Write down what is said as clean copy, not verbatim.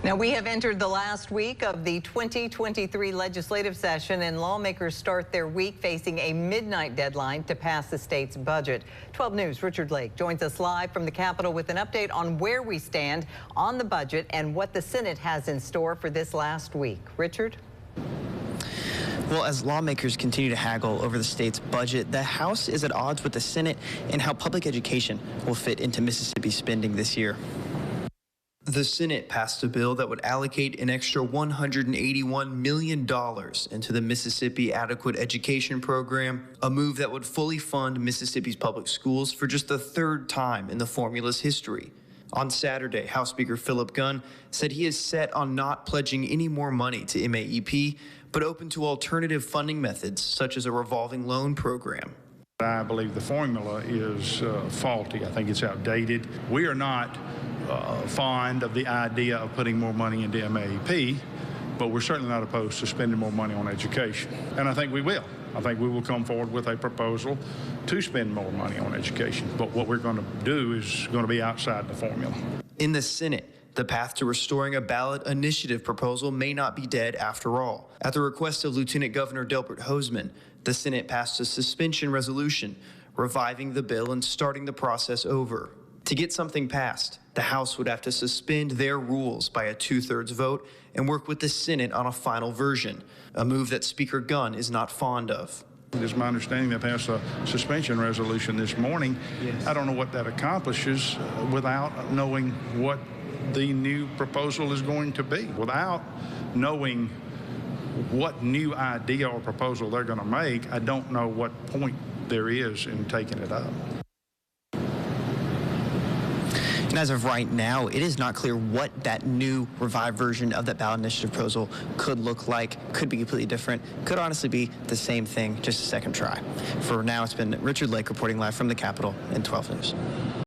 Now, we have entered the last week of the 2023 legislative session, and lawmakers start their week facing a midnight deadline to pass the state's budget. 12 News' Richard Lake joins us live from the Capitol with an update on where we stand on the budget and what the Senate has in store for this last week. Richard? Well, as lawmakers continue to haggle over the state's budget, the House is at odds with the Senate in how public education will fit into Mississippi spending this year. The Senate passed a bill that would allocate an extra $181 million into the Mississippi Adequate Education Program, a move that would fully fund Mississippi's public schools for just the third time in the formula's history. On Saturday, House Speaker Philip Gunn said he is set on not pledging any more money to MAEP, but open to alternative funding methods such as a revolving loan program. I believe the formula is faulty. I think it's outdated. We are not fond of the idea of putting more money into MAEP, but we're certainly not opposed to spending more money on education. And I think we will. I think we will come forward with a proposal to spend more money on education. But what we're going to do is going to be outside the formula. In the Senate, the path to restoring a ballot initiative proposal may not be dead after all. At the request of Lieutenant Governor Delbert Hosemann, the Senate passed a suspension resolution, reviving the bill and starting the process over. To get something passed, the House would have to suspend their rules by a 2/3 vote and work with the Senate on a final version, a move that Speaker Gunn is not fond of. It is my understanding they passed a suspension resolution this morning. Yes. I don't know what that accomplishes without knowing what the new proposal is going to be. Without knowing what new idea or proposal they're going to make, I don't know what point there is in taking it up. And as of right now, it is not clear what that new revived version of that ballot initiative proposal could look like. Could be completely different. Could honestly be the same thing, just a second try. For now, it's been Richard Lake reporting live from the Capitol in 12 News.